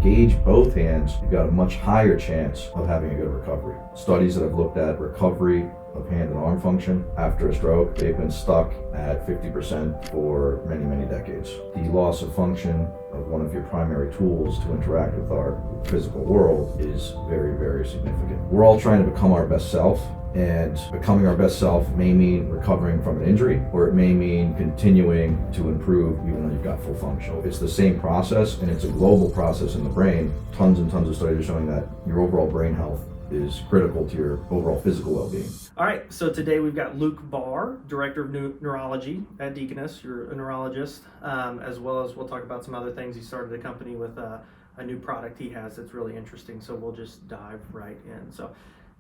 engage both hands, you've got a much higher chance of having a good recovery. Studies that have looked at recovery of hand and arm function after a stroke, they've been stuck at 50% for many, many decades. The loss of function of one of your primary tools to interact with our physical world is very, very significant. We're all trying to become our best self, and becoming our best self may mean recovering from an injury, or it may mean continuing to improve even though you've got full function. It's the same process, and it's a global process in the brain. Tons and tons of studies are showing that your overall brain health is critical to your overall physical well-being. All right, so today we've got Luke Barr, Director of Neurology at Deaconess. You're a neurologist, as well as we'll talk about some other things. He started a company with a new product he has that's really interesting, so we'll just dive right in. So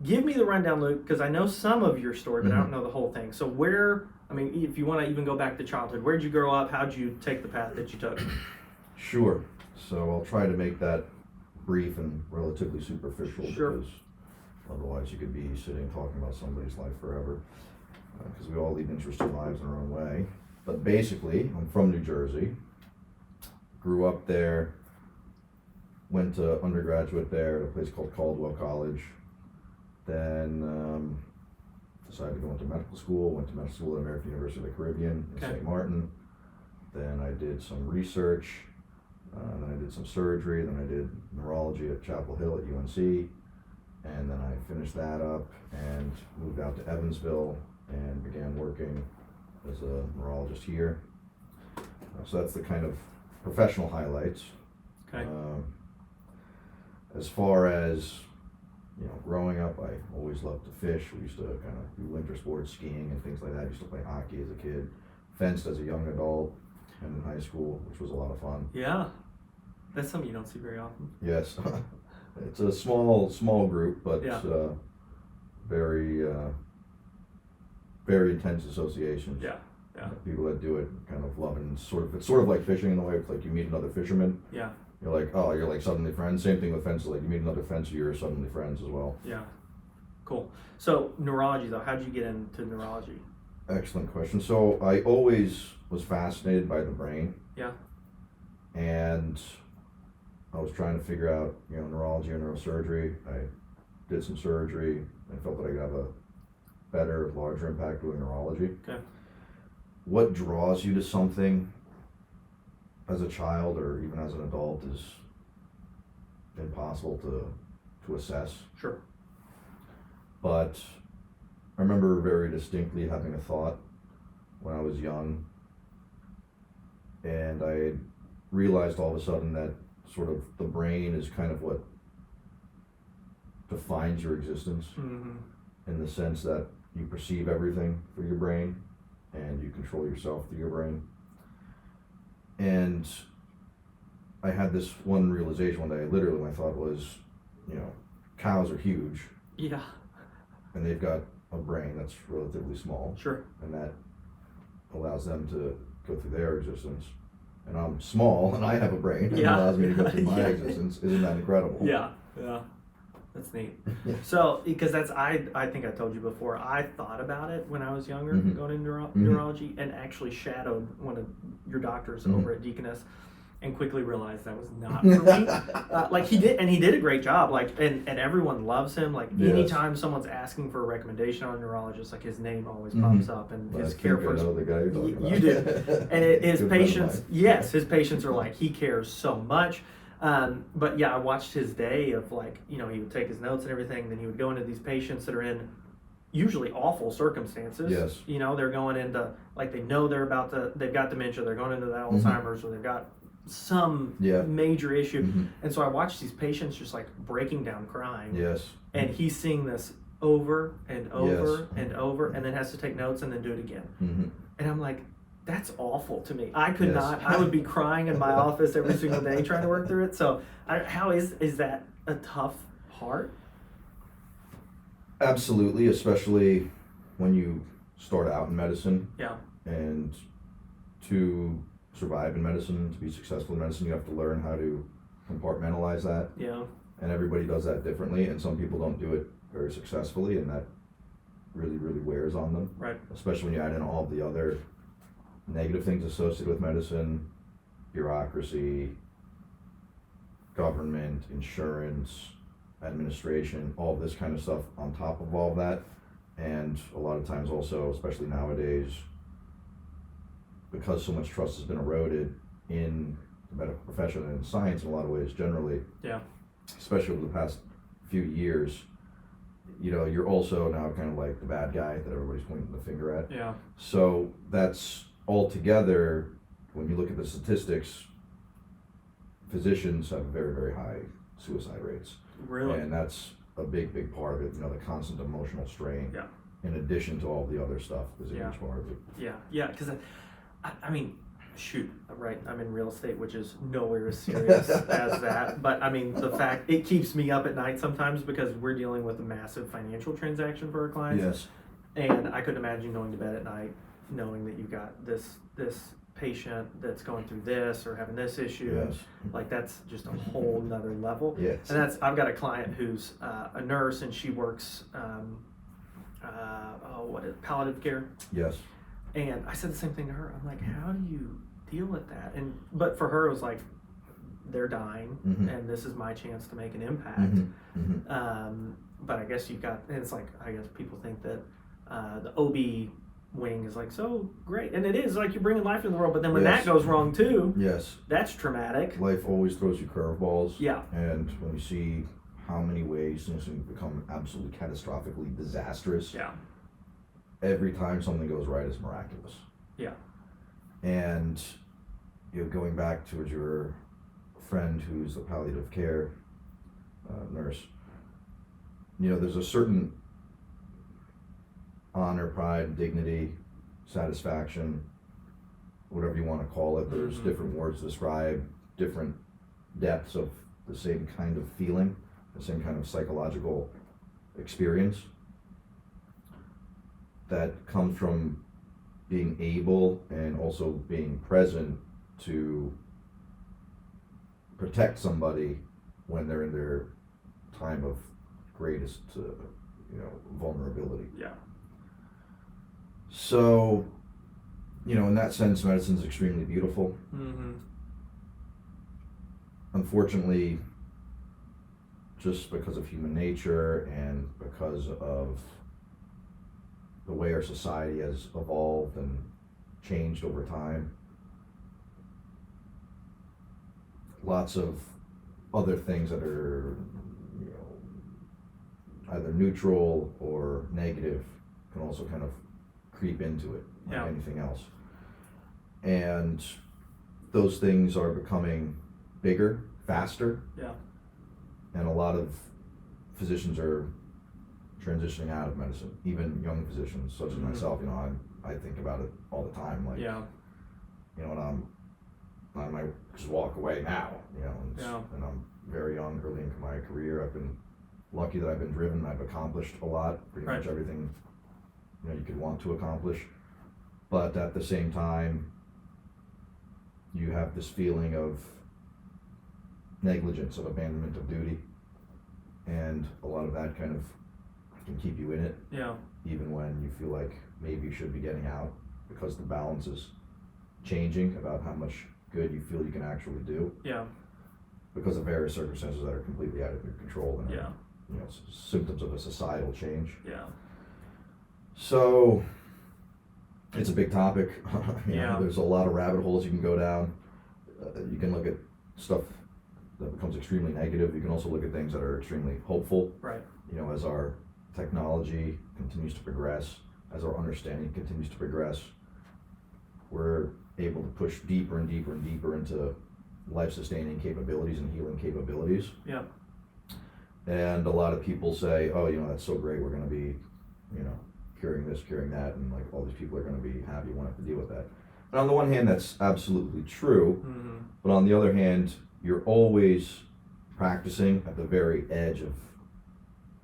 give me the rundown, Luke, because I know some of your story, but I don't know the whole thing. So if you want to even go back to childhood, where'd you grow up? How'd you take the path that you took? Sure. So I'll try to make that brief and relatively superficial. Sure. Because otherwise you could be sitting talking about somebody's life forever, because we all lead interesting lives in our own way. But basically, I'm from New Jersey, grew up there, went to undergraduate there at a place called Caldwell College, then decided to go into medical school, went to medical school at American University of the Caribbean in St. Martin. Then I did some research, then I did some surgery, then I did neurology at Chapel Hill at UNC. And then I finished that up and moved out to Evansville and began working as a neurologist here. So that's the kind of professional highlights. Okay. As far as growing up, I always loved to fish. We used to kind of do winter sports, skiing and things like that. I used to play hockey as a kid, fenced as a young adult and in high school, which was a lot of fun. Yeah, that's something you don't see very often. Yes. It's a small group, but very intense associations. Yeah. People that do it kind of love it, and it's sort of like fishing in a way. It's like you meet another fisherman. Yeah. You're like suddenly friends. Same thing with fences. Like you meet another fencer, you're suddenly friends as well. Yeah. Cool. So neurology though, how did you get into neurology? Excellent question. So I always was fascinated by the brain. Yeah. And I was trying to figure out, neurology or neurosurgery. I did some surgery and felt that I could have a better, larger impact doing neurology. Okay. What draws you to something as a child or even as an adult is impossible to assess. Sure. But I remember very distinctly having a thought when I was young, and I realized all of a sudden that sort of the brain is kind of what defines your existence, in the sense that you perceive everything through your brain and you control yourself through your brain. And I had this one realization one day. Literally my thought was, cows are huge. Yeah. And they've got a brain that's relatively small. Sure. And that allows them to go through their existence. And I'm small and I have a brain and it allows me to go through my existence. Isn't that incredible? Yeah. That's neat. So, because I think I told you before, I thought about it when I was younger, going into neurology, and actually shadowed one of your doctors over at Deaconess, and quickly realized that was not for me. He did a great job. And everyone loves him. Anytime someone's asking for a recommendation on a neurologist, his name always pops up, and his care for I know the guy you're talking about. You do. And his patients, his patients are he cares so much. But I watched his day of he would take his notes and everything, and then he would go into these patients that are in usually awful circumstances. Yes. They're going into, they know they've got dementia, they're going into that Alzheimer's, or they've got some major issue. And so I watched these patients just breaking down crying. Yes. And he's seeing this over and over and over, and then has to take notes and then do it again. And I'm like, that's awful to me. I could not. I would be crying in my office every single day trying to work through it. So how is that a tough part? Absolutely, especially when you start out in medicine. Yeah. And to survive in medicine, to be successful in medicine, you have to learn how to compartmentalize that. Yeah. And everybody does that differently, and some people don't do it very successfully, and that really, really wears on them. Right. Especially when you add in all the other negative things associated with medicine, bureaucracy, government, insurance, administration, all this kind of stuff on top of all that. And a lot of times also, especially nowadays, because so much trust has been eroded in the medical profession and in science in a lot of ways generally, Yeah. especially over the past few years, you know, you're also now kind of like the bad guy that everybody's pointing the finger at. Yeah. So that's altogether, when you look at the statistics, physicians have very, very high suicide rates. Really? And that's a big, big part of it, you know, the constant emotional strain. Yeah. In addition to all the other stuff is a Yeah. huge part of it. Yeah. Yeah. Because I mean, shoot, right? I'm in real estate, which is nowhere as serious as that. But I mean, the fact it keeps me up at night sometimes because we're dealing with a massive financial transaction for our clients. Yes. And I couldn't imagine going to bed at night knowing that you've got this patient that's going through this or having this issue. Yes. Like that's just a whole nother level. Yes. And I've got a client who's a nurse and she works palliative care. Yes. And I said the same thing to her. I'm like, how do you deal with that? But for her, it was like, they're dying, and this is my chance to make an impact. But I guess and it's like, I guess people think that the OB wing is like so great, and it is like you're bringing life into the world. But then when Yes. that goes wrong too, Yes. that's traumatic. Life always throws you curveballs. Yeah. And when you see how many ways things can become absolutely catastrophically disastrous, Yeah. every time something goes right is miraculous. Yeah. And you know, going back to your friend who's a palliative care nurse, you know, there's a certain honor, pride, dignity, satisfaction, whatever you want to call it. There's different words to describe different depths of the same kind of feeling, the same kind of psychological experience that comes from being able and also being present to protect somebody when they're in their time of greatest, vulnerability. Yeah. So, you know, in that sense, medicine's extremely beautiful. Unfortunately, just because of human nature and because of the way our society has evolved and changed over time, lots of other things that are, you know, either neutral or negative can also kind of creep into it, like Yeah. anything else. And those things are becoming bigger, faster, Yeah. and a lot of physicians are transitioning out of medicine, even young physicians such as myself. You know, I think about it all the time, like, Yeah. you know, and I might just walk away now, you know, and I'm very young, early in my career. I've been lucky that I've been driven. I've accomplished a lot, pretty much everything, you know, you could want to accomplish. But at the same time, you have this feeling of negligence, of abandonment of duty, and a lot of that kind of can keep you in it, Yeah. even when you feel like maybe you should be getting out, because the balance is changing about how much good you feel you can actually do, Yeah. because of various circumstances that are completely out of your control and Yeah. you know, symptoms of a societal change. Yeah. So it's a big topic. You know, Yeah. there's a lot of rabbit holes you can go down. You can look at stuff that becomes extremely negative. You can also look at things that are extremely hopeful. Right. You know, as our technology continues to progress, as our understanding continues to progress, we're able to push deeper and deeper and deeper into life-sustaining capabilities and healing capabilities. Yeah. And a lot of people say, oh, you know, that's so great, we're going to be, you know, curing this, curing that, and like all these people are going to be happy, won't have to deal with that. And on the one hand, that's absolutely true, but on the other hand, you're always practicing at the very edge of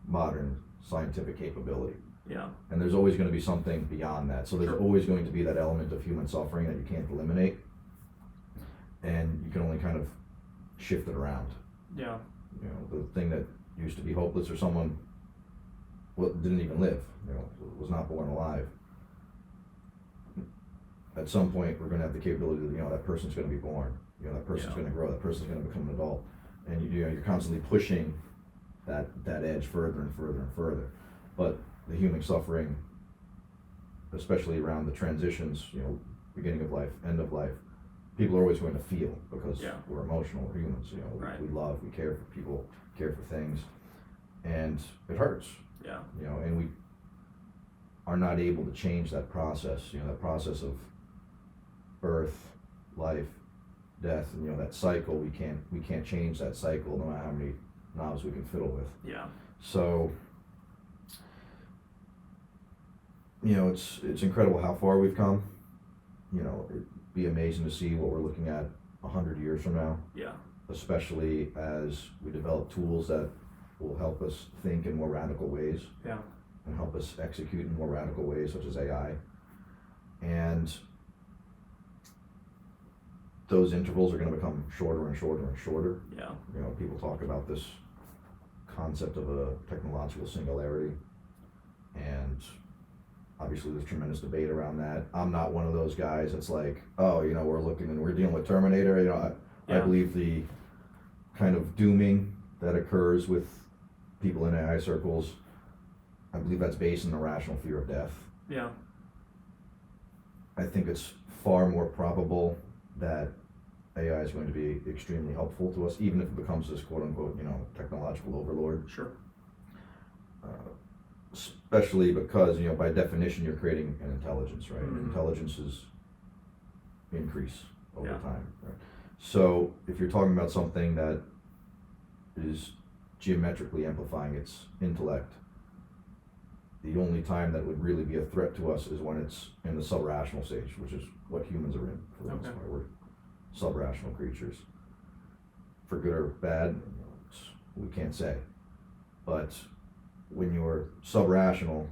modern scientific capability. Yeah. And there's always going to be something beyond that. So there's always going to be that element of human suffering that you can't eliminate. And you can only kind of shift it around. Yeah. You know, the thing that used to be hopeless, or someone didn't even live, you know, was not born alive. At some point, we're going to have the capability that, you know, that person's going to be born. You know, that person's going to grow. That person's going to become an adult. and you're constantly pushing that edge further and further and further. But the human suffering, especially around the transitions, beginning of life, end of life, people are always going to feel, because we're emotional, we're humans, Right. we love, we care for people, care for things, and it hurts. Yeah. And we are not able to change that process, that process of birth, life, death, and that cycle. We can't change that cycle, no matter how many knobs we can fiddle with. Yeah. So, it's incredible how far we've come. It'd be amazing to see what we're looking at 100 years from now. Yeah. Especially as we develop tools that will help us think in more radical ways. Yeah. And help us execute in more radical ways, such as AI. And those intervals are going to become shorter and shorter and shorter. Yeah. People talk about this concept of a technological singularity, and obviously there's tremendous debate around that. I'm not one of those guys that's like, oh, we're dealing with Terminator. I believe the kind of dooming that occurs with people in AI circles, I believe that's based on the rational fear of death. Yeah. I think it's far more probable that AI is going to be extremely helpful to us, even if it becomes this quote unquote, technological overlord. Sure. Especially because, by definition, you're creating an intelligence, right? Mm-hmm. Intelligences increase over Yeah. time, right? So if you're talking about something that is geometrically amplifying its intellect, the only time that would really be a threat to us is when it's in the subrational stage, which is what humans are in, for the most part. We're subrational creatures. For good or bad, we can't say. But when you're subrational,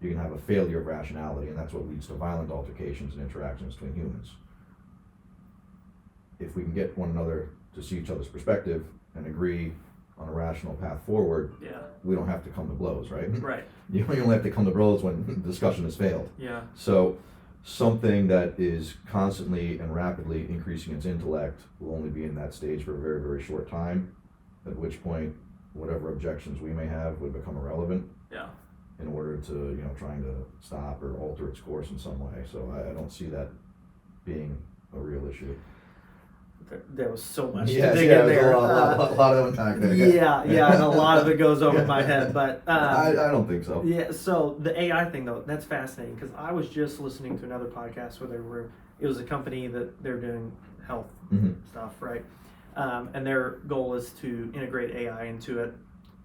you can have a failure of rationality, and that's what leads to violent altercations and interactions between humans. If we can get one another to see each other's perspective and agree on a rational path forward, we don't have to come to blows, right? Right. You only have to come to blows when the discussion has failed. Yeah. So something that is constantly and rapidly increasing its intellect will only be in that stage for a very, very short time, at which point whatever objections we may have would become irrelevant. Yeah. In order to, trying to stop or alter its course in some way. So I don't see that being a real issue. There was so much to Yes, dig in there. A lot of unpack there. Yeah, and a lot of it goes over my head, but I don't think so. Yeah, so the AI thing though, that's fascinating, because I was just listening to another podcast where it was a company that they're doing health stuff, right? And their goal is to integrate AI into it,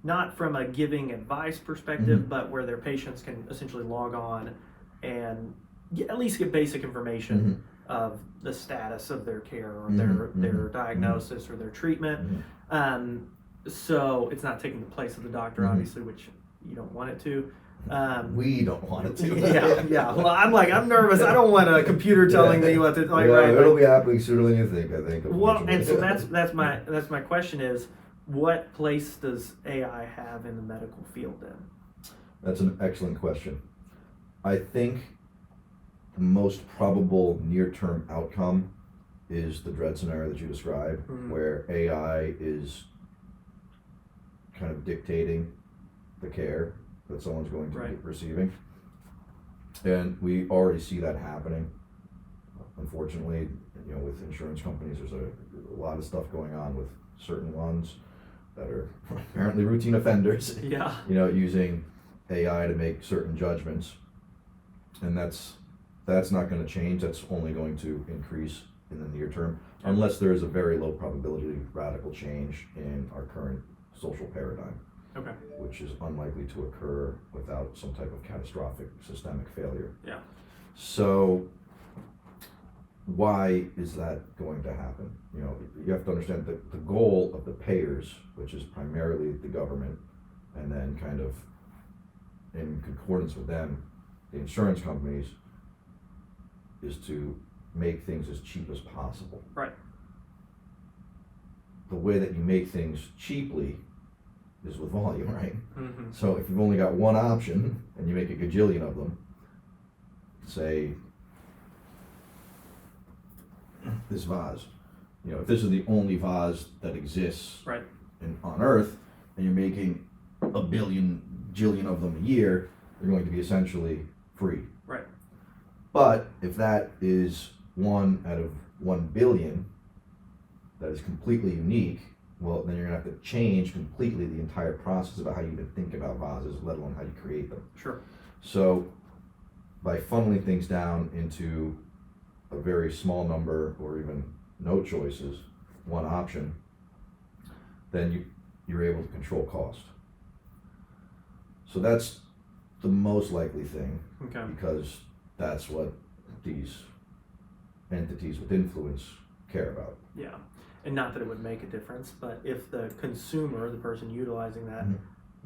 not from a giving advice perspective, but where their patients can essentially log on and at least get basic information of the status of their care or their diagnosis or their treatment. So it's not taking the place of the doctor, obviously, which you don't want it to. We don't want it to. Yeah. Well, I'm nervous. I don't want a computer telling me what to right. It'll be happening sooner than you think, I think. Well, and so that's my question is, what place does AI have in the medical field then? That's an excellent question. I think the most probable near-term outcome is the dread scenario that you described, where AI is kind of dictating the care that someone's going to be receiving. And we already see that happening. Unfortunately, with insurance companies, there's a lot of stuff going on with certain ones that are apparently routine offenders. Using AI to make certain judgments. And that's not going to change. That's only going to increase in the near term, unless there is a very low probability of radical change in our current social paradigm. Okay. Which is unlikely to occur without some type of catastrophic systemic failure. Yeah. So why is that going to happen? You have to understand that the goal of the payers, which is primarily the government, and then kind of in concordance with them, the insurance companies, is to make things as cheap as possible. Right. The way that you make things cheaply is with volume, right? Mm-hmm. So if you've only got one option and you make a gajillion of them, say this vase, You know, if this is the only vase that exists Right. on Earth, and you're making a billion, jillion of them a year, they're going to be essentially free. Right. But if that is 1 out of 1 billion, that is completely unique, well, then you're gonna have to change completely the entire process about how you even think about vases, let alone how you create them. Sure. So by funneling things down into a very small number or even no choices, one option, then you're able to control cost. So that's the most likely thing, Okay. because that's what these entities with influence care about. Yeah. And not that it would make a difference, but if the consumer, the person utilizing that,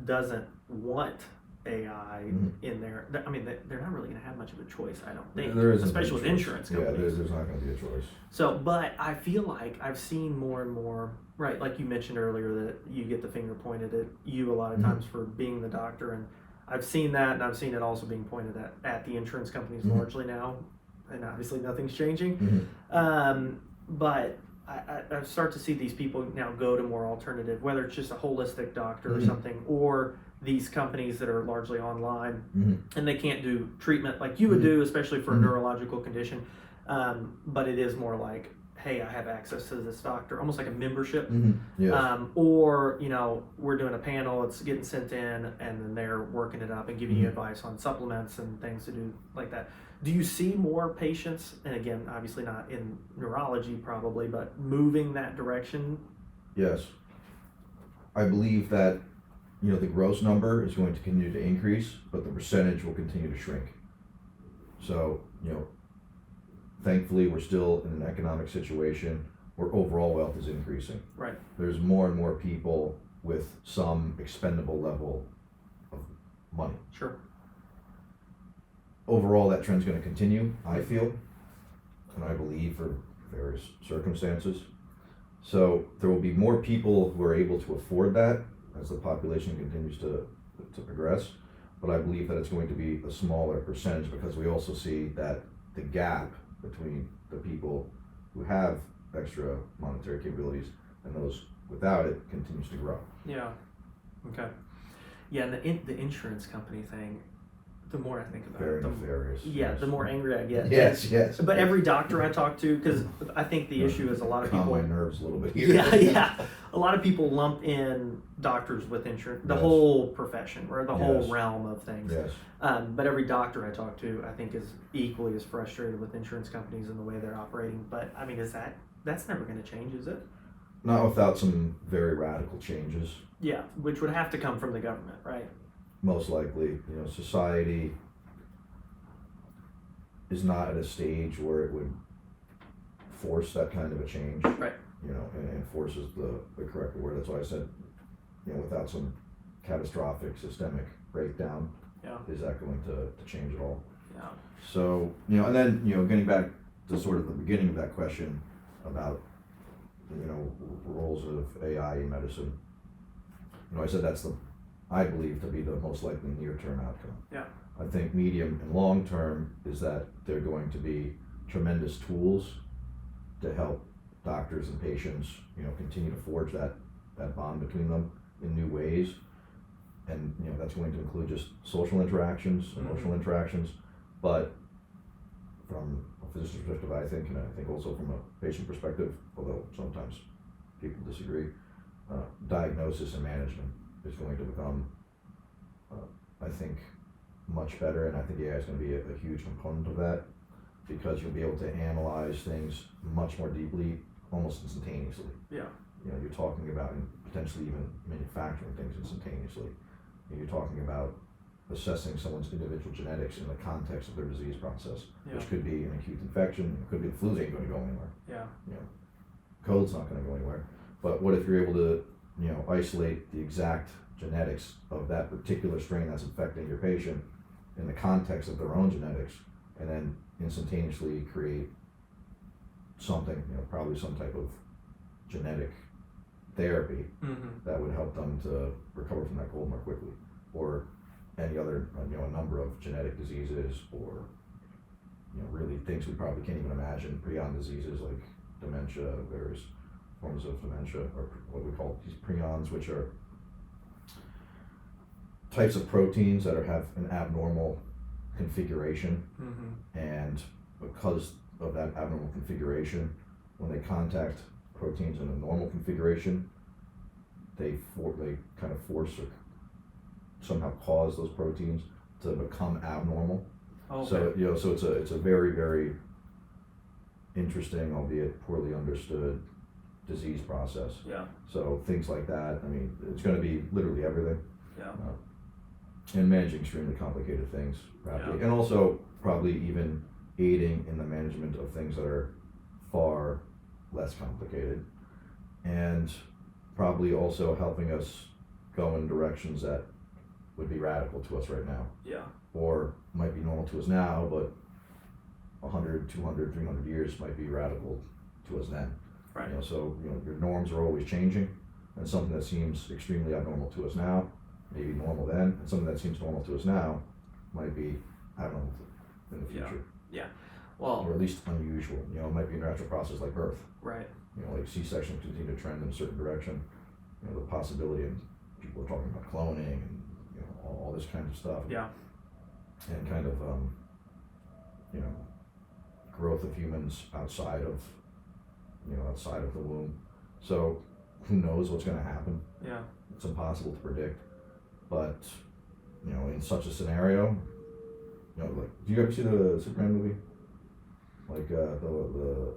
doesn't want AI in there, I mean, they're not really going to have much of a choice, I don't think. There isn't especially with a choice. insurance companies. Yeah, there's not going to be a choice. So, but I feel like I've seen more and more, right, like you mentioned earlier, that you get the finger pointed at you a lot of times for being the doctor, and I've seen that, and I've seen it also being pointed at the insurance companies largely now, and obviously nothing's changing. But I start to see these people now go to more alternative, whether it's just a holistic doctor or something, or these companies that are largely online, and they can't do treatment like you would do, especially for a neurological condition. But it is more like, hey, I have access to this doctor, almost like a membership. Yes. Or, you know, we're doing a panel, it's getting sent in, and then they're working it up and giving you advice on supplements and things to do like that. Do you see more patients, and again, obviously not in neurology probably, but moving that direction? Yes. I believe that, you know, the gross number is going to continue to increase, but the percentage will continue to shrink. So, you know, thankfully we're still in an economic situation where overall wealth is increasing. Right. There's more and more people with some expendable level of money. Sure. Overall, that trend's going to continue, I feel, and I believe, for various circumstances. So there will be more people who are able to afford that as the population continues to progress, but I believe that it's going to be a smaller percentage, because we also see that the gap between the people who have extra monetary capabilities and those without it continues to grow. Yeah. Okay. Yeah, and the insurance company thing, the more I think about Very it, nefarious. yeah, the more angry I get. Yes. But every doctor I talk to, because I think the issue is a lot of Calm people. my nerves a little bit here. Yeah. A lot of people lump in doctors with insurance, the whole profession or the whole realm of things. Yes. But every doctor I talk to, I think, is equally as frustrated with insurance companies and the way they're operating. But I mean, that's never going to change, is it? Not without some very radical changes. Yeah, which would have to come from the government, right? Most likely, you know, society is not at a stage where it would force that kind of a change. Right. You know, and force is the correct word. That's why I said, you know, without some catastrophic systemic breakdown, is that going to change at all? Yeah. So, you know, and then, you know, getting back to sort of the beginning of that question about, you know, roles of AI in medicine, you know, I said I believe to be the most likely near-term outcome. Yeah. I think medium and long-term is that they're going to be tremendous tools to help doctors and patients, you know, continue to forge that bond between them in new ways. And, you know, that's going to include just social interactions, emotional interactions, but from a physician's perspective, I think, and I think also from a patient perspective, although sometimes people disagree, diagnosis and management is going to become, I think, much better, and I think AI is going to be a huge component of that, because you'll be able to analyze things much more deeply, almost instantaneously. Yeah. You know, you're talking about potentially even manufacturing things instantaneously. You're talking about assessing someone's individual genetics in the context of their disease process, which could be an acute infection, it could be the flu ain't going to go anywhere. Yeah. You know, cold's not going to go anywhere. But what if you're able to, you know, isolate the exact genetics of that particular strain that's affecting your patient in the context of their own genetics, and then instantaneously create something, you know, probably some type of genetic therapy that would help them to recover from that cold more quickly, or any other, you know, a number of genetic diseases, or, you know, really things we probably can't even imagine, beyond diseases like dementia, various forms of dementia, or what we call these prions, which are types of proteins that have an abnormal configuration, and because of that abnormal configuration, when they contact proteins in a normal configuration, they kind of force or somehow cause those proteins to become abnormal. Okay. So so it's a very, very interesting, albeit poorly understood, disease process. Yeah. So things like that. I mean, it's going to be literally everything. Yeah. And managing extremely complicated things rapidly, and also probably even aiding in the management of things that are far less complicated, and probably also helping us go in directions that would be radical to us right now. Yeah. Or might be normal to us now, but 100, 200, 300 years might be radical to us then. Right. So your norms are always changing, and something that seems extremely abnormal to us now may be normal then, and something that seems normal to us now might be abnormal in the future. Yeah. Well, or at least unusual. It might be a natural process like birth. Right. Like C-section continue to trend in a certain direction. The possibility, and people are talking about cloning and all this kind of stuff. Yeah. And kind of growth of humans outside of the womb. So who knows what's going to happen? Yeah. It's impossible to predict. But in such a scenario, like, do you ever see the Superman movie? Like the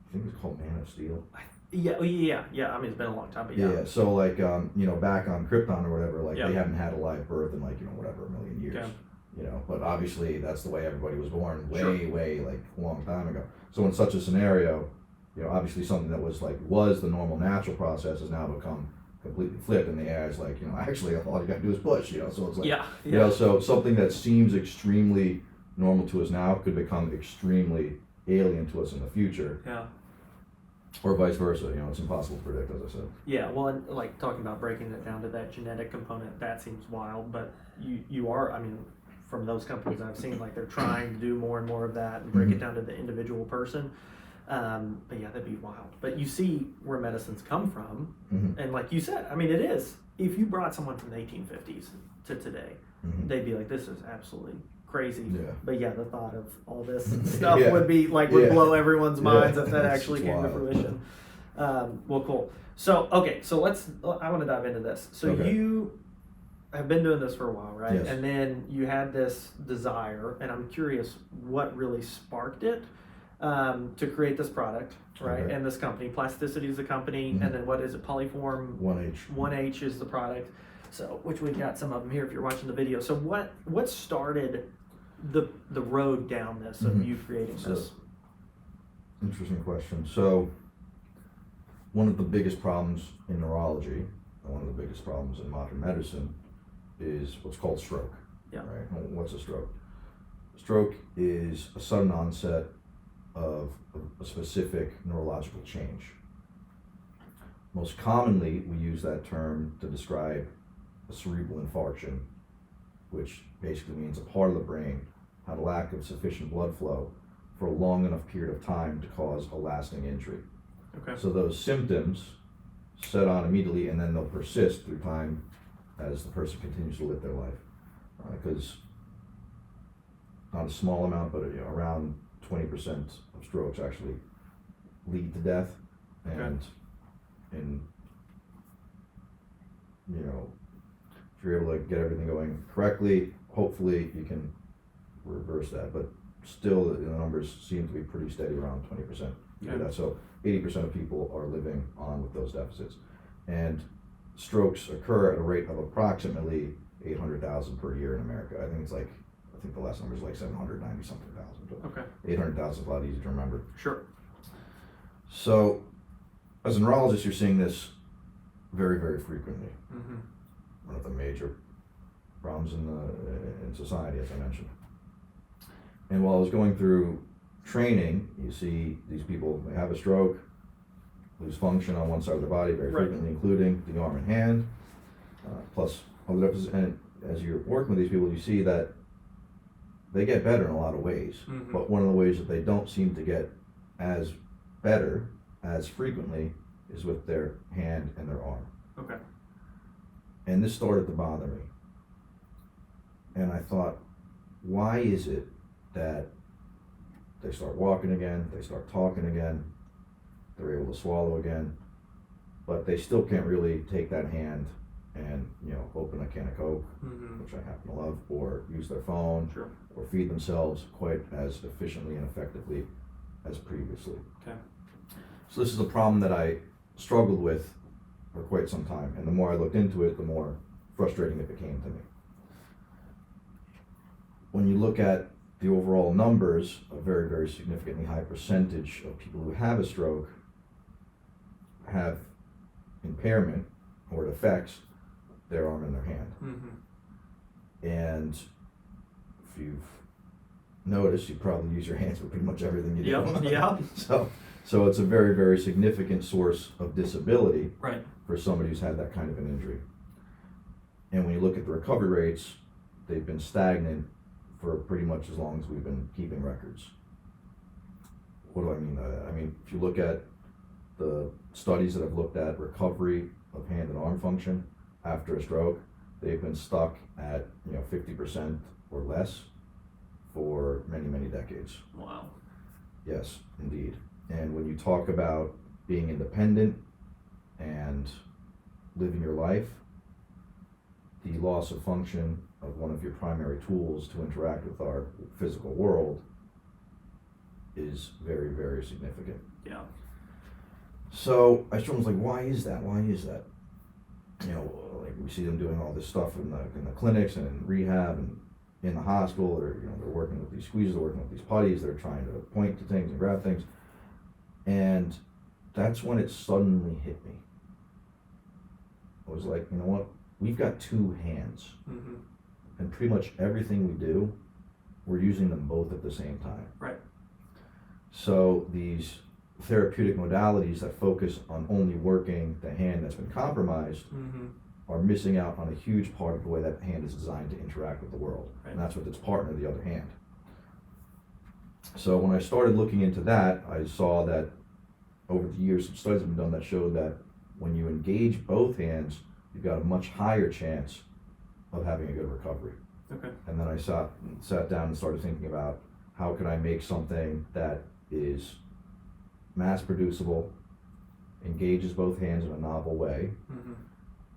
I think it's called Man of Steel. Yeah. I mean, it's been a long time, but yeah. Yeah. So like back on Krypton or whatever, like Yeah. they haven't had a live birth in like whatever, a million years. Yeah. But obviously that's the way everybody was born way, Sure. way like a long time ago. So in such a scenario, obviously something that was the normal natural process has now become completely flipped, and the AI is like, actually all you gotta do is push, so it's like, Yeah. so something that seems extremely normal to us now could become extremely alien to us in the future. Yeah. Or vice versa, it's impossible to predict, as I said. Yeah, well, and like talking about breaking it down to that genetic component, that seems wild, but you are, I mean, from those companies I've seen, like they're trying to do more and more of that and break it down to the individual person. But yeah, that'd be wild. But you see where medicines come from, and like you said, I mean, it is. If you brought someone from the 1850s to today, they'd be like, this is absolutely crazy. Yeah. But yeah, the thought of all this stuff would be like, would blow everyone's minds if that actually came to fruition. Well, cool. So, okay, so I want to dive into this. So you have been doing this for a while, right? Yes. And then you had this desire, and I'm curious what really sparked it to create this product, right? Okay. And this company, Plasticity is the company, and then what is it, Polyform? 1H. 1H is the product. So, which we've got some of them here if you're watching the video. So what started the road down this of you creating this? Interesting question. So one of the biggest problems in neurology, and one of the biggest problems in modern medicine, is what's called stroke. Yeah. Right? Well, what's a stroke? Stroke is a sudden onset of a specific neurological change. Most commonly, we use that term to describe a cerebral infarction, which basically means a part of the brain had a lack of sufficient blood flow for a long enough period of time to cause a lasting injury. Okay. So those symptoms set on immediately, and then they'll persist through time as the person continues to live their life. Because not a small amount, but around 20% of strokes actually lead to death. And if you're able to get everything going correctly, hopefully you can reverse that. But still, the numbers seem to be pretty steady around 20%. That. So 80% of people are living on with those deficits. And strokes occur at a rate of approximately 800,000 per year in America. I think the last number is like 790 something thousand. Okay. 800,000 is a lot easier to remember. Sure. So as a neurologist, you're seeing this very, very frequently. One of the major problems in society, as I mentioned. And while I was going through training, you see these people, they have a stroke, lose function on one side of their body very frequently, including the arm and hand, plus other deficits. And as you're working with these people, you see that they get better in a lot of ways. But one of the ways that they don't seem to get as better, as frequently, is with their hand and their arm. Okay. And this started to bother me. And I thought, why is it that they start walking again, they start talking again, they're able to swallow again, but they still can't really take that hand and, open a can of Coke, which I happen to love, or use their phone, Sure. or feed themselves quite as efficiently and effectively as previously. Okay. So this is a problem that I struggled with for quite some time, and the more I looked into it, the more frustrating it became to me. When you look at the overall numbers, a very, very significantly high percentage of people who have a stroke have impairment, or it affects their arm and their hand. And if you've noticed, you probably use your hands for pretty much everything you do. Yeah. So it's a very, very significant source of disability Right. for somebody who's had that kind of an injury. And when you look at the recovery rates, they've been stagnant for pretty much as long as we've been keeping records. What do I mean by that? I mean, if you look at the studies that have looked at recovery of hand and arm function after a stroke, they've been stuck at 50% or less for many, many decades. Wow. Yes, indeed. And when you talk about being independent and living your life, the loss of function of one of your primary tools to interact with our physical world is very, very significant. Yeah. So I was like, why is that? Why is that? Like we see them doing all this stuff in the clinics and in rehab and in the hospital, or they're working with these squeezes, they're working with these putties, they're trying to point to things and grab things. And that's when it suddenly hit me. I was like, you know what? We've got two hands. And pretty much everything we do, we're using them both at the same time. Right. So these therapeutic modalities that focus on only working the hand that's been compromised are missing out on a huge part of the way that hand is designed to interact with the world. Right. And that's with its partner, the other hand. So when I started looking into that, I saw that over the years some studies have been done that showed that when you engage both hands, you've got a much higher chance of having a good recovery. Okay. And then I sat down and started thinking about how can I make something that is mass producible, engages both hands in a novel way,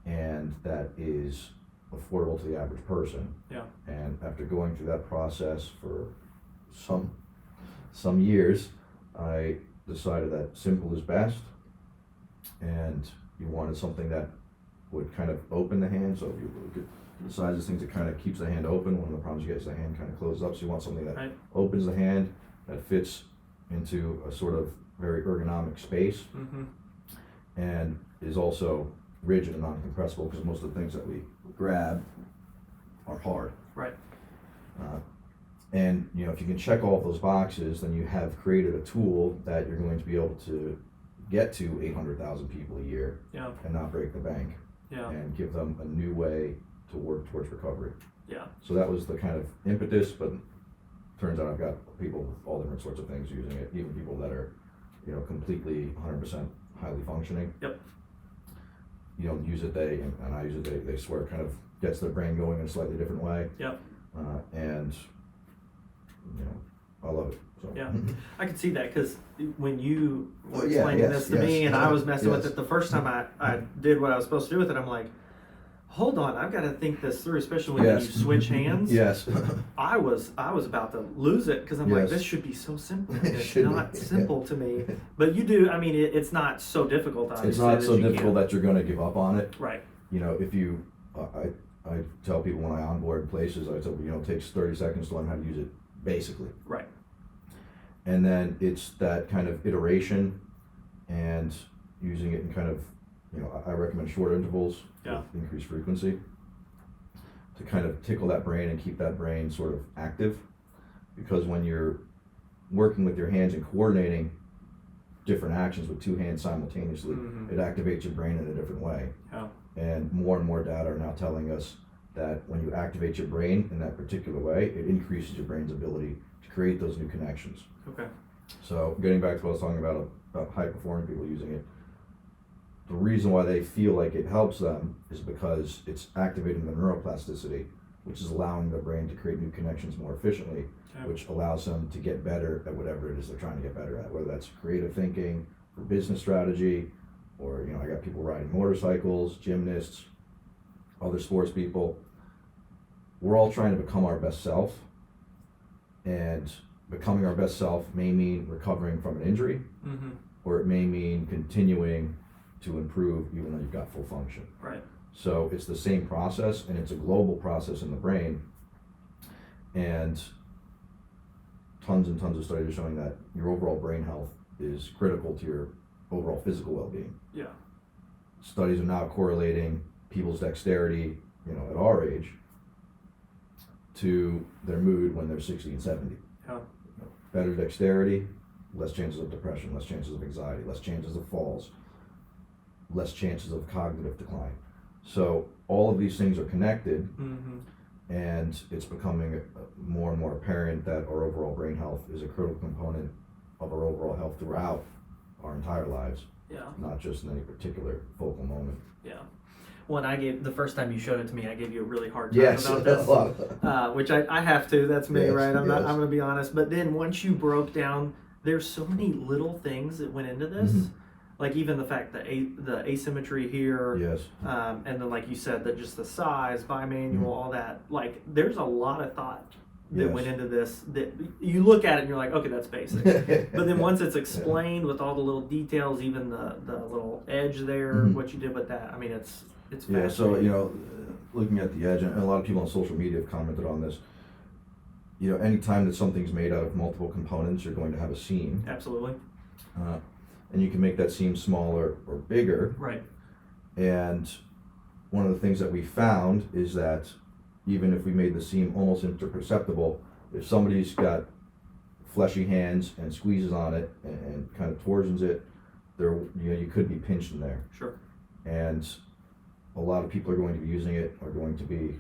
and that is affordable to the average person. Yeah. And after going through that process for some years, I decided that simple is best, and you wanted something that would kind of open the hand. So if you look at the size of things, it kind of keeps the hand open. One of the problems you get is the hand kind of closes up, so you want something that opens the hand, that fits into a sort of very ergonomic space, and is also rigid and non-compressible, because most of the things that we grab are hard. Right. And if you can check all of those boxes, then you have created a tool that you're going to be able to get to 800,000 people a year and not break the bank, and give them a new way to work towards recovery. Yeah. So that was the kind of impetus, but turns out I've got people with all different sorts of things using it, even people that are, completely 100% highly functioning. Yep. Use it, and I use it, they swear it kind of gets their brain going in a slightly different way. Yep. And I love it. So. Yeah, I could see that, because when you were Oh, yeah, explaining yes, this to yes. me and I was messing with Yes. it the first time I did what I was supposed to do with it, I'm like, hold on, I've got to think this through, especially when Yes. you switch hands. Yes. I was about to lose it, because I'm like, Yes. this should be so simple. It It's should not be, simple to me, but you do. I mean, it's not so difficult. Obviously, It's not that so you difficult can. that you're going to give up on it. Right. If you, I tell people when I onboard places, I tell people, it takes 30 seconds to learn how to use it, basically. Right. And then it's that kind of iteration and using it in kind of, I recommend short intervals with increased frequency to kind of tickle that brain and keep that brain sort of active. Because when you're working with your hands and coordinating different actions with two hands simultaneously, it activates your brain in a different way. Yeah. And more data are now telling us that when you activate your brain in that particular way, it increases your brain's ability to create those new connections. Okay. So getting back to what I was talking about high performing people using it, the reason why they feel like it helps them is because it's activating the neuroplasticity, which is allowing the brain to create new connections more efficiently, which allows them to get better at whatever it is they're trying to get better at, whether that's creative thinking for business strategy, or I got people riding motorcycles, gymnasts, other sports people. We're all trying to become our best self, and becoming our best self may mean recovering from an injury, or it may mean continuing to improve even though you've got full function. Right. So it's the same process, and it's a global process in the brain, and tons and tons of studies are showing that your overall brain health is critical to your overall physical well-being. Yeah. Studies are now correlating people's dexterity, at our age, to their mood when they're 60 and 70. Yeah. Better dexterity, less chances of depression, less chances of anxiety, less chances of falls, less chances of cognitive decline. So all of these things are connected, and it's becoming more and more apparent that our overall brain health is a critical component of our overall health throughout our entire lives, not just in any particular focal moment. Yeah. Well, and the first time you showed it to me, I gave you a really hard time about this, which I have to. That's me, right? I'm going to be honest. But then once you broke down, there's so many little things that went into this. Like even the fact that the asymmetry here, and then like you said, that just the size, bimanual, all that. Like there's a lot of thought that went into this. That you look at it and you're like, okay, that's basic. But then once it's explained with all the little details, even the little edge there, what you did with that. I mean, it's fascinating. So looking at the edge, and a lot of people on social media have commented on this. Anytime that something's made out of multiple components, you're going to have a seam. Absolutely. And you can make that seam smaller or bigger. Right. And one of the things that we found is that even if we made the seam almost imperceptible, if somebody's got fleshy hands and squeezes on it and kind of torsions it, you could be pinched in there. Sure. And a lot of people are going to be using it, are going to be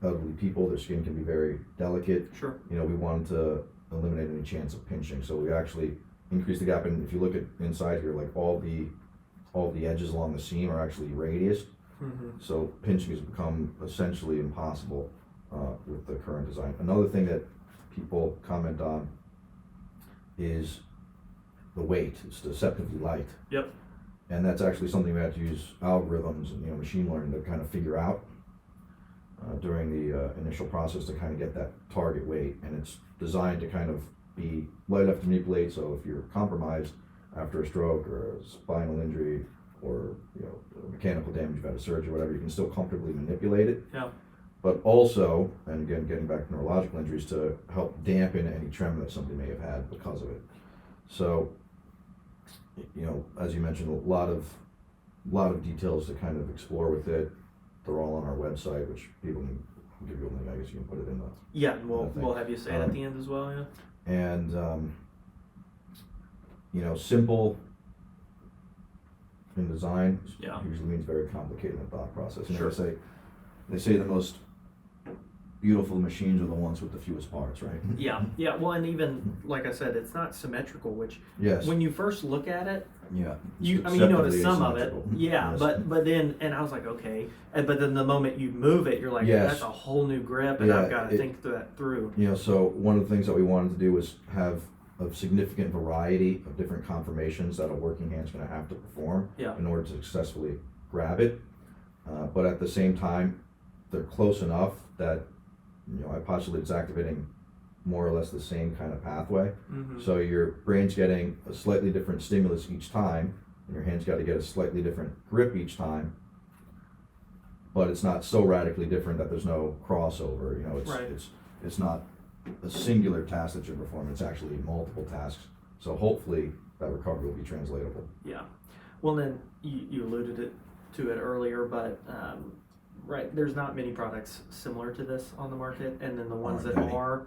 elderly people. Their skin can be very delicate. Sure. We wanted to eliminate any chance of pinching, so we actually increase the gap. And if you look at inside here, like all the edges along the seam are actually radiused. So pinching has become essentially impossible with the current design. Another thing that people comment on is the weight. It's deceptively light. Yep. And that's actually something we had to use algorithms and machine learning to kind of figure out during the initial process to kind of get that target weight. And it's designed to kind of be light enough to manipulate, so if you're compromised after a stroke or a spinal injury or mechanical damage, you've had a surgery, whatever, you can still comfortably manipulate it. Yeah. But also, and again, getting back to neurological injuries, to help dampen any tremor that somebody may have had because of it. So, as you mentioned, a lot of details to kind of explore with it. They're all on our website, which people can give you a link. I guess you can put it in the. Yeah, and we'll have you say it at the end as well. Yeah. And simple in design usually means very complicated in the thought process. And they say the most beautiful machines are the ones with the fewest parts, right? Yeah. Well, and even like I said, it's not symmetrical. Which when you first look at it, you notice some of it. Yeah, but then, and I was like, okay, but then the moment you move it, you're like, that's a whole new grip, and I've got to think that through. So one of the things that we wanted to do was have a significant variety of different conformations that a working hand's going to have to perform in order to successfully grab it. But at the same time, they're close enough that I postulate it's activating more or less the same kind of pathway. So your brain's getting a slightly different stimulus each time, and your hand's got to get a slightly different grip each time. But it's not so radically different that there's no crossover. It's not a singular task that you're performing. It's actually multiple tasks. So hopefully that recovery will be translatable. Yeah. Well, then you alluded to it earlier, but there's not many products similar to this on the market, and then the ones that are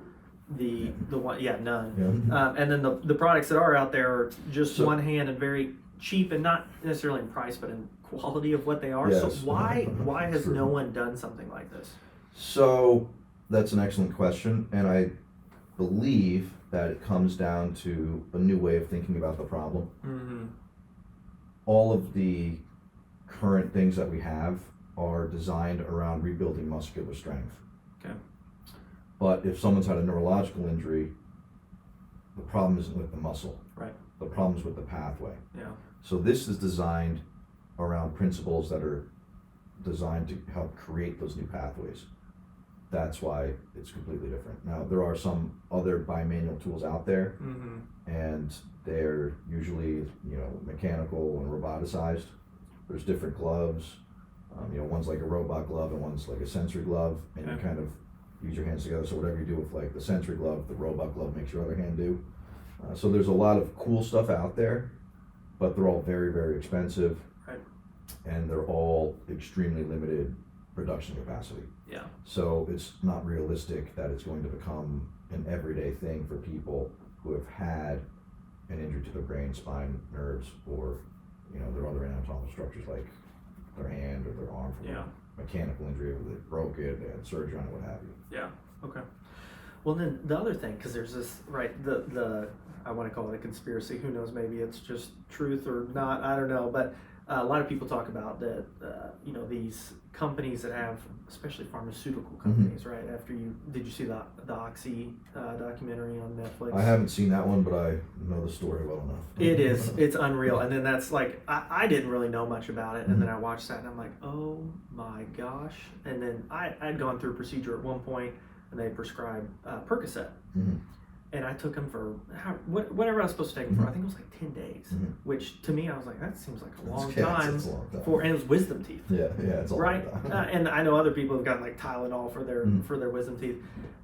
the one, none. And then the products that are out there are just one hand and very cheap, and not necessarily in price, but in quality of what they are. So why has no one done something like this? So that's an excellent question, and I believe that it comes down to a new way of thinking about the problem. Mm-hmm. All of the current things that we have are designed around rebuilding muscular strength. Okay. But if someone's had a neurological injury, the problem isn't with the muscle. Right. The problem's with the pathway. Yeah. So this is designed around principles that are designed to help create those new pathways. That's why it's completely different. Now, there are some other bimanual tools out there, Mm-hmm. and they're usually, mechanical and roboticized. There's different gloves. One's like a robot glove and one's like a sensory glove, and you kind of use your hands together. So whatever you do with like the sensory glove, the robot glove makes your other hand do. So there's a lot of cool stuff out there, but they're all very, very expensive. Right. And they're all extremely limited production capacity. Yeah. So it's not realistic that it's going to become an everyday thing for people who have had an injury to their brain, spine, nerves, or their other anatomical structures like their hand or their arm from a mechanical injury, where they broke it, they had surgery on it, what have you. Yeah. Okay. Well, then the other thing, because there's this, right, the I want to call it a conspiracy. Who knows? Maybe it's just truth or not. I don't know. But a lot of people talk about that, these companies that have, especially pharmaceutical companies, right? Did you see the Oxy documentary on Netflix? I haven't seen that one, but I know the story well enough. It's unreal. And then that's like, I didn't really know much about it. And then I watched that and I'm like, oh my gosh. And then I'd gone through a procedure at one point and they prescribed Percocet. Mm-hmm. And I took them for whatever I was supposed to take them for. I think it was like 10 days, which to me I was like, that seems like a long time. It's a long time. And it was wisdom teeth. Yeah, it's a right. long time. And I know other people have gotten like Tylenol for their wisdom teeth.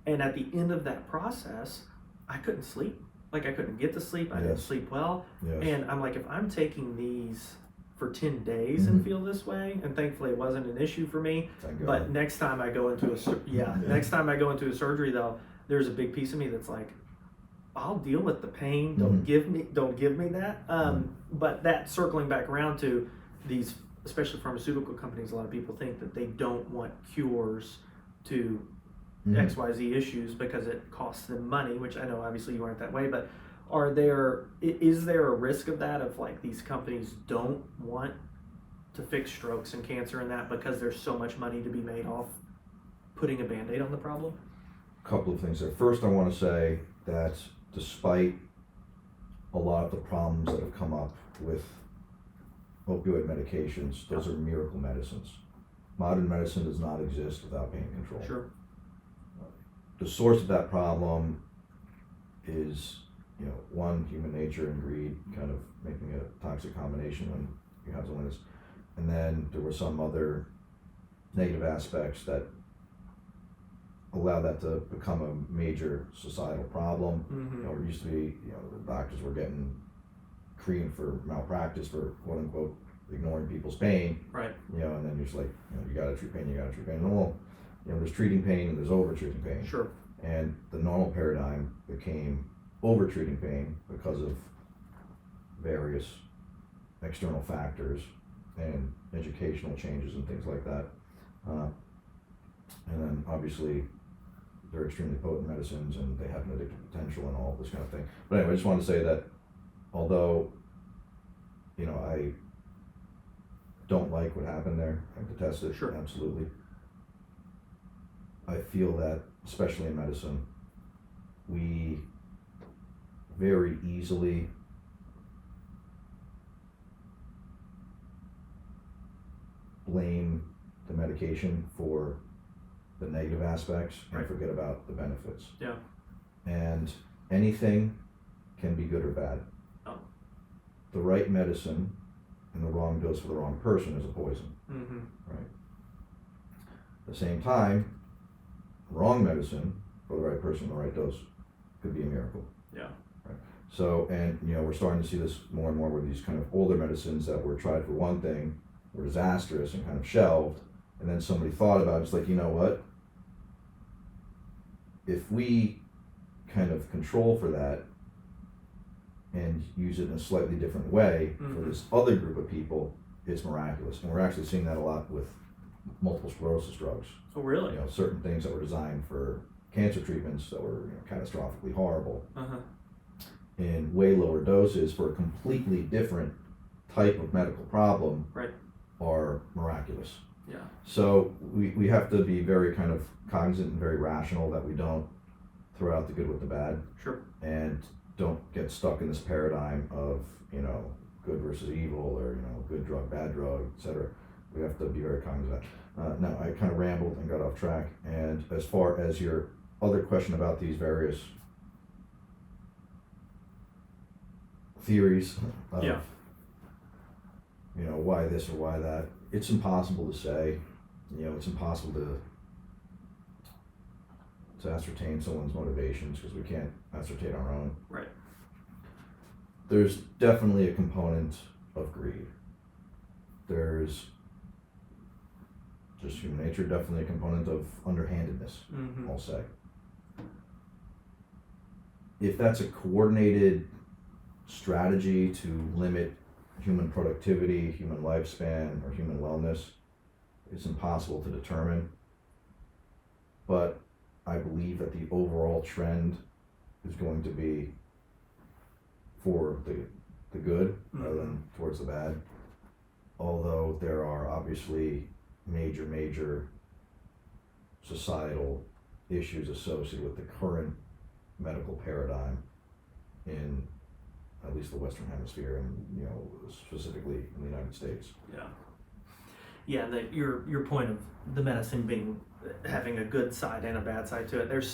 And at the end of that process, I couldn't sleep. Like I couldn't get to sleep. I didn't sleep well. Yes. And I'm like, if I'm taking these for 10 days and feel this way, and thankfully it wasn't an issue for me. But next time I go into next time I go into a surgery though, there's a big piece of me that's like, I'll deal with the pain. Don't give me that. But that circling back around to these, especially pharmaceutical companies, a lot of people think that they don't want cures to XYZ issues because it costs them money, which I know obviously you aren't that way, but is there a risk of that, of like these companies don't want to fix strokes and cancer and that because there's so much money to be made off putting a Band-Aid on the problem? A couple of things there. First, I want to say that despite a lot of the problems that have come up with opioid medications, those are miracle medicines. Modern medicine does not exist without pain control. Sure. The source of that problem is, one, human nature and greed, kind of making a toxic combination when you have someone that's, and then there were some other negative aspects that allow that to become a major societal problem. It used to be, the doctors were getting creamed for malpractice for quote unquote ignoring people's pain. Right. And then you're just like, you gotta treat pain, And well, there's treating pain and there's over treating pain. Sure. And the normal paradigm became over treating pain because of various external factors and educational changes and things like that. And then obviously they're extremely potent medicines and they have an addictive potential and all this kind of thing. But anyway, I just want to say that although, I don't like what happened there, I detest it, sure, absolutely. I feel that, especially in medicine, we very easily blame the medication for the negative aspects and forget about the benefits. Yeah. And anything can be good or bad. Oh. The right medicine and the wrong dose for the wrong person is a poison. Right. At the same time, wrong medicine for the right person, the right dose could be a miracle. Yeah. Right. So, and we're starting to see this more and more with these kind of older medicines that were tried for one thing, were disastrous and kind of shelved, and then somebody thought about it, it's like, you know what? If we kind of control for that and use it in a slightly different way for this other group of people, it's miraculous. And we're actually seeing that a lot with multiple sclerosis drugs. Oh, really? Certain things that were designed for cancer treatments that were catastrophically horrible Uh-huh. in way lower doses for a completely different type of medical problem Right. are miraculous. Yeah. So we have to be very kind of cognizant and very rational that we don't throw out the good with the bad Sure. and don't get stuck in this paradigm of, good versus evil or, good drug, bad drug, etc. We have to be very cognizant of that. Now, I kind of rambled and got off track. And as far as your other question about these various theories of, Yeah. why this or why that, it's impossible to say. It's impossible to ascertain someone's motivations because we can't ascertain our own. Right. There's definitely a component of greed. There's just human nature, definitely a component of underhandedness, Mm-hmm. I'll say. If that's a coordinated strategy to limit human productivity, human lifespan, or human wellness, it's impossible to determine. But I believe that the overall trend is going to be for the good rather than towards the bad. Although there are obviously major societal issues associated with the current medical paradigm in at least the Western Hemisphere and specifically in the United States. Yeah. Yeah, your point of the medicine having a good side and a bad side to it. There's